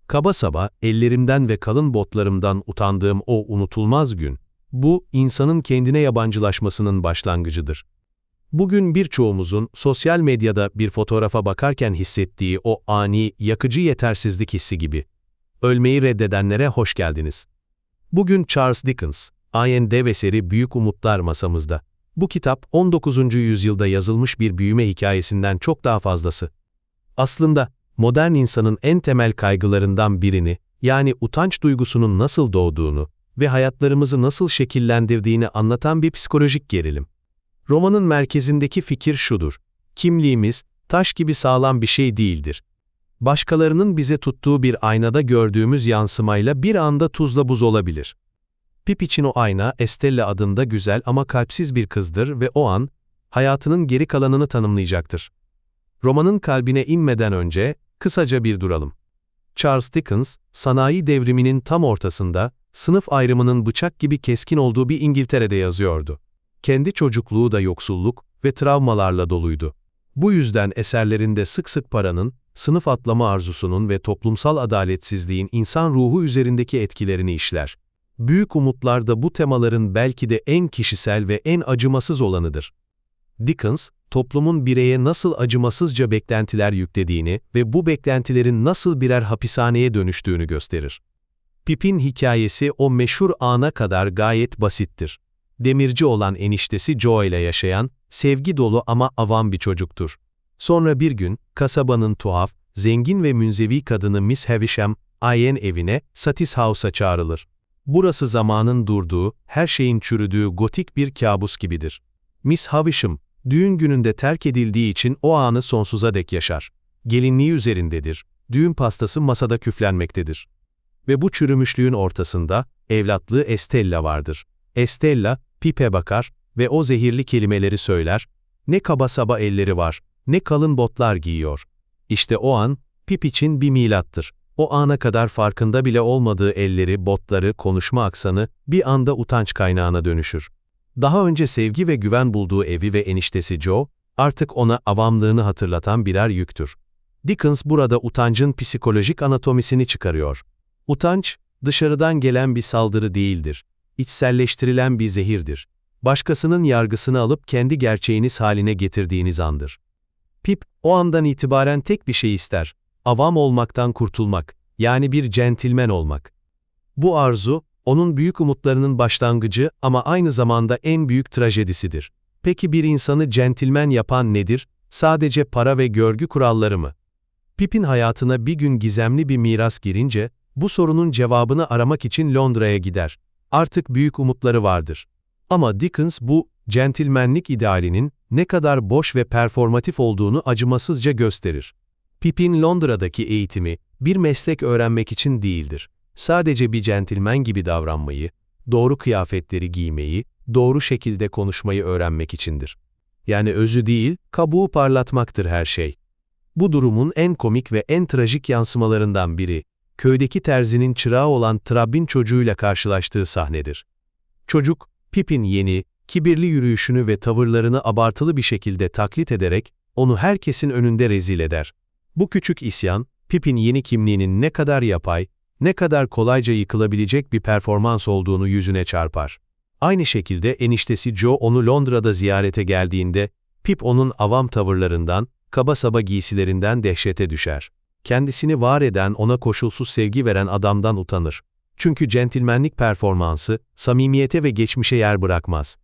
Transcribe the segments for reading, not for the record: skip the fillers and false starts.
Kaba saba, ellerimden ve kalın botlarımdan utandığım o unutulmaz gün, bu, insanın kendine yabancılaşmasının başlangıcıdır. Bugün birçoğumuzun sosyal medyada bir fotoğrafa bakarken hissettiği o ani, yakıcı yetersizlik hissi gibi. Ölmeyi reddedenlere hoş geldiniz. Bugün Charles Dickens, Ayn dev eseri Büyük Umutlar masamızda. Bu kitap, 19. yüzyılda yazılmış bir büyüme hikayesinden çok daha fazlası. Aslında, modern insanın en temel kaygılarından birini, yani utanç duygusunun nasıl doğduğunu ve hayatlarımızı nasıl şekillendirdiğini anlatan bir psikolojik gerilim. Romanın merkezindeki fikir şudur: kimliğimiz, taş gibi sağlam bir şey değildir. Başkalarının bize tuttuğu bir aynada gördüğümüz yansımayla bir anda tuzla buz olabilir. Pip için o ayna, Estella adında güzel ama kalpsiz bir kızdır ve o an, hayatının geri kalanını tanımlayacaktır. Romanın kalbine inmeden önce, kısaca bir duralım. Charles Dickens, sanayi devriminin tam ortasında, sınıf ayrımının bıçak gibi keskin olduğu bir İngiltere'de yazıyordu. Kendi çocukluğu da yoksulluk ve travmalarla doluydu. Bu yüzden eserlerinde sık sık paranın, sınıf atlama arzusunun ve toplumsal adaletsizliğin insan ruhu üzerindeki etkilerini işler. Büyük Umutlar da bu temaların belki de en kişisel ve en acımasız olanıdır. Dickens, toplumun bireye nasıl acımasızca beklentiler yüklediğini ve bu beklentilerin nasıl birer hapishaneye dönüştüğünü gösterir. Pip'in hikayesi o meşhur ana kadar gayet basittir. Demirci olan eniştesi Joe ile yaşayan, sevgi dolu ama avam bir çocuktur. Sonra bir gün, kasabanın tuhaf, zengin ve münzevi kadını Miss Havisham, Ayn evine, Satis House'a çağrılır. Burası zamanın durduğu, her şeyin çürüdüğü gotik bir kabus gibidir. Miss Havisham, düğün gününde terk edildiği için o anı sonsuza dek yaşar. Gelinliği üzerindedir, düğün pastası masada küflenmektedir. Ve bu çürümüşlüğün ortasında, evlatlığı Estella vardır. Estella, Pip'e bakar ve o zehirli kelimeleri söyler, ne kaba saba elleri var, ne kalın botlar giyiyor. İşte o an, Pip için bir milattır. O ana kadar farkında bile olmadığı elleri, botları, konuşma aksanı, bir anda utanç kaynağına dönüşür. Daha önce sevgi ve güven bulduğu evi ve eniştesi Joe, artık ona avamlığını hatırlatan birer yüktür. Dickens burada utancın psikolojik anatomisini çıkarıyor. Utanç, dışarıdan gelen bir saldırı değildir. İçselleştirilen bir zehirdir. Başkasının yargısını alıp kendi gerçeğiniz haline getirdiğiniz andır. Pip, o andan itibaren tek bir şey ister: avam olmaktan kurtulmak, yani bir centilmen olmak. Bu arzu, onun büyük umutlarının başlangıcı ama aynı zamanda en büyük trajedisidir. Peki bir insanı centilmen yapan nedir? Sadece para ve görgü kuralları mı? Pip'in hayatına bir gün gizemli bir miras girince, bu sorunun cevabını aramak için Londra'ya gider. Artık büyük umutları vardır. Ama Dickens bu, centilmenlik idealinin, ne kadar boş ve performatif olduğunu acımasızca gösterir. Pip'in Londra'daki eğitimi, bir meslek öğrenmek için değildir. Sadece bir centilmen gibi davranmayı, doğru kıyafetleri giymeyi, doğru şekilde konuşmayı öğrenmek içindir. Yani özü değil, kabuğu parlatmaktır her şey. Bu durumun en komik ve en trajik yansımalarından biri, köydeki terzinin çırağı olan Trabb'in çocuğuyla karşılaştığı sahnedir. Çocuk, Pip'in yeni, kibirli yürüyüşünü ve tavırlarını abartılı bir şekilde taklit ederek, onu herkesin önünde rezil eder. Bu küçük isyan, Pip'in yeni kimliğinin ne kadar yapay, ne kadar kolayca yıkılabilecek bir performans olduğunu yüzüne çarpar. Aynı şekilde eniştesi Joe onu Londra'da ziyarete geldiğinde, Pip onun avam tavırlarından, kaba saba giysilerinden dehşete düşer. Kendisini var eden, ona koşulsuz sevgi veren adamdan utanır. Çünkü centilmenlik performansı, samimiyete ve geçmişe yer bırakmaz.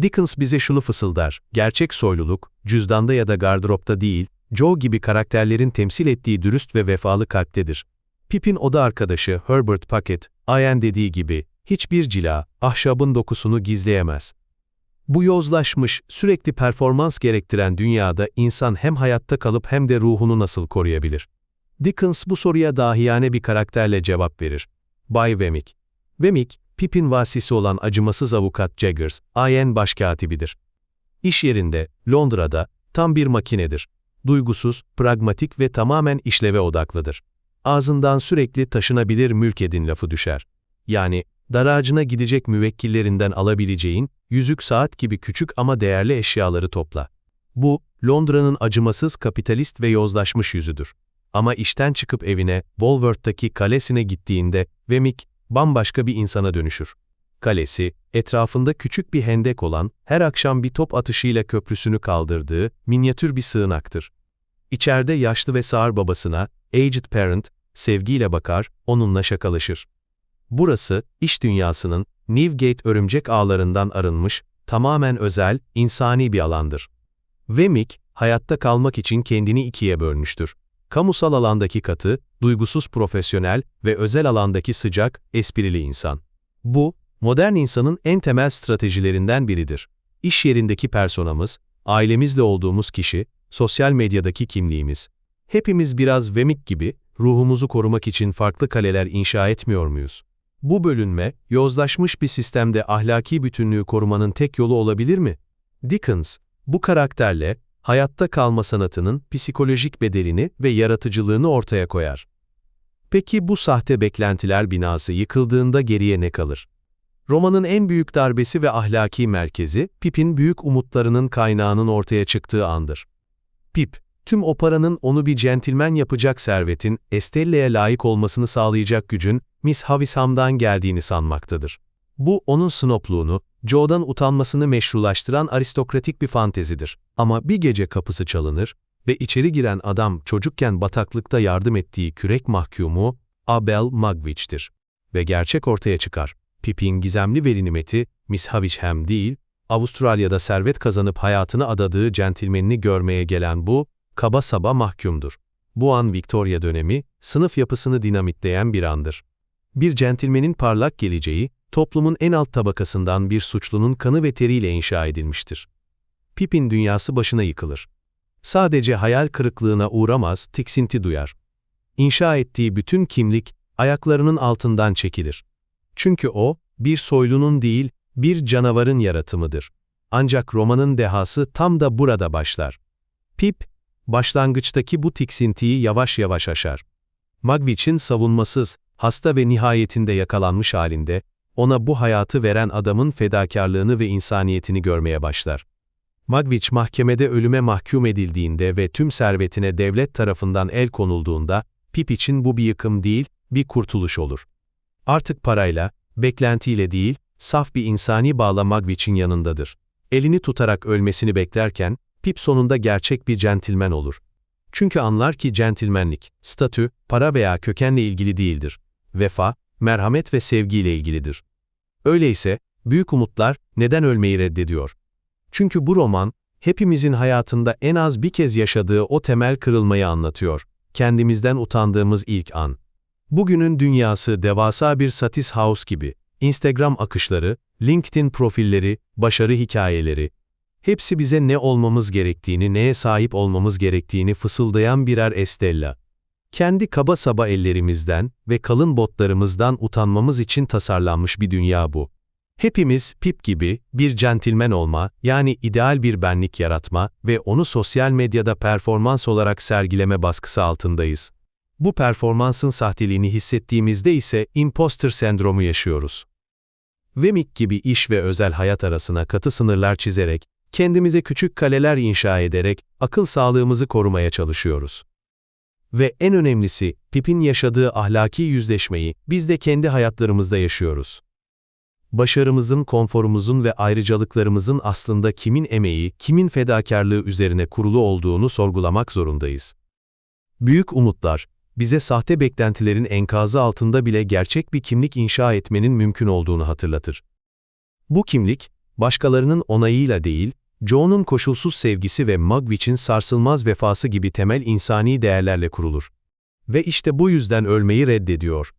Dickens bize şunu fısıldar: gerçek soyluluk, cüzdanda ya da gardıropta değil, Joe gibi karakterlerin temsil ettiği dürüst ve vefalı kalptedir. Pip'in oda arkadaşı Herbert Packet, Ayn dediği gibi, hiçbir cila, ahşabın dokusunu gizleyemez. Bu yozlaşmış, sürekli performans gerektiren dünyada insan hem hayatta kalıp hem de ruhunu nasıl koruyabilir? Dickens bu soruya dahiyane bir karakterle cevap verir: Bay Wemmick. Wemmick, Pip'in vasisi olan acımasız avukat Jaggers, Ayn başkatibidir. İş yerinde, Londra'da, tam bir makinedir. Duygusuz, pragmatik ve tamamen işleve odaklıdır. Ağzından sürekli taşınabilir mülk edin lafı düşer. Yani, daracına gidecek müvekkillerinden alabileceğin, yüzük saat gibi küçük ama değerli eşyaları topla. Bu, Londra'nın acımasız kapitalist ve yozlaşmış yüzüdür. Ama işten çıkıp evine, Walworth'taki kalesine gittiğinde, Wemmick, bambaşka bir insana dönüşür. Kalesi, etrafında küçük bir hendek olan, her akşam bir top atışıyla köprüsünü kaldırdığı, minyatür bir sığınaktır. İçeride yaşlı ve sağır babasına, aged parent, sevgiyle bakar, onunla şakalaşır. Burası, iş dünyasının, Newgate örümcek ağlarından arınmış, tamamen özel, insani bir alandır. Wemmick, hayatta kalmak için kendini ikiye bölmüştür. Kamusal alandaki katı, duygusuz profesyonel ve özel alandaki sıcak, esprili insan. Bu, modern insanın en temel stratejilerinden biridir. İş yerindeki personamız, ailemizle olduğumuz kişi, sosyal medyadaki kimliğimiz. Hepimiz biraz Wemmick gibi, ruhumuzu korumak için farklı kaleler inşa etmiyor muyuz? Bu bölünme, yozlaşmış bir sistemde ahlaki bütünlüğü korumanın tek yolu olabilir mi? Dickens, bu karakterle, hayatta kalma sanatının psikolojik bedelini ve yaratıcılığını ortaya koyar. Peki bu sahte beklentiler binası yıkıldığında geriye ne kalır? Romanın en büyük darbesi ve ahlaki merkezi, Pip'in büyük umutlarının kaynağının ortaya çıktığı andır. Pip, tüm o paranın onu bir centilmen yapacak servetin, Estella'ya layık olmasını sağlayacak gücün, Miss Havisham'dan geldiğini sanmaktadır. Bu, onun snobluğunu, Joe'dan utanmasını meşrulaştıran aristokratik bir fantezidir. Ama bir gece kapısı çalınır ve içeri giren adam çocukken bataklıkta yardım ettiği kürek mahkumu, Abel Magwitch'tir. Ve gerçek ortaya çıkar. Pip'in gizemli velinimeti, Miss Havisham değil, Avustralya'da servet kazanıp hayatını adadığı centilmenini görmeye gelen bu, kaba saba mahkumdur. Bu an Victoria dönemi, sınıf yapısını dinamitleyen bir andır. Bir centilmenin parlak geleceği, toplumun en alt tabakasından bir suçlunun kanı ve teriyle inşa edilmiştir. Pip'in dünyası başına yıkılır. Sadece hayal kırıklığına uğramaz, tiksinti duyar. İnşa ettiği bütün kimlik, ayaklarının altından çekilir. Çünkü o, bir soylunun değil, bir canavarın yaratımıdır. Ancak romanın dehası tam da burada başlar. Pip, başlangıçtaki bu tiksintiyi yavaş yavaş aşar. Magwitch'in savunmasız, hasta ve nihayetinde yakalanmış halinde, ona bu hayatı veren adamın fedakarlığını ve insaniyetini görmeye başlar. Magwitch mahkemede ölüme mahkum edildiğinde ve tüm servetine devlet tarafından el konulduğunda, Pip için bu bir yıkım değil, bir kurtuluş olur. Artık parayla, beklentiyle değil, saf bir insani bağla Magwitch'in yanındadır. Elini tutarak ölmesini beklerken, Pip sonunda gerçek bir centilmen olur. Çünkü anlar ki centilmenlik, statü, para veya kökenle ilgili değildir. Vefa, merhamet ve sevgiyle ilgilidir. Öyleyse, Büyük Umutlar neden ölmeyi reddediyor? Çünkü bu roman, hepimizin hayatında en az bir kez yaşadığı o temel kırılmayı anlatıyor. Kendimizden utandığımız ilk an. Bugünün dünyası devasa bir satis house gibi. Instagram akışları, LinkedIn profilleri, başarı hikayeleri. Hepsi bize ne olmamız gerektiğini, neye sahip olmamız gerektiğini fısıldayan birer Estella. Kendi kaba saba ellerimizden ve kalın botlarımızdan utanmamız için tasarlanmış bir dünya bu. Hepimiz Pip gibi bir centilmen olma, yani ideal bir benlik yaratma ve onu sosyal medyada performans olarak sergileme baskısı altındayız. Bu performansın sahteliğini hissettiğimizde ise imposter sendromu yaşıyoruz. Wemmick gibi iş ve özel hayat arasına katı sınırlar çizerek, kendimize küçük kaleler inşa ederek akıl sağlığımızı korumaya çalışıyoruz. Ve en önemlisi, Pip'in yaşadığı ahlaki yüzleşmeyi biz de kendi hayatlarımızda yaşıyoruz. Başarımızın, konforumuzun ve ayrıcalıklarımızın aslında kimin emeği, kimin fedakarlığı üzerine kurulu olduğunu sorgulamak zorundayız. Büyük Umutlar, bize sahte beklentilerin enkazı altında bile gerçek bir kimlik inşa etmenin mümkün olduğunu hatırlatır. Bu kimlik, başkalarının onayıyla değil, Joe'nun koşulsuz sevgisi ve Magwitch'in sarsılmaz vefası gibi temel insani değerlerle kurulur. Ve işte bu yüzden ölmeyi reddediyor.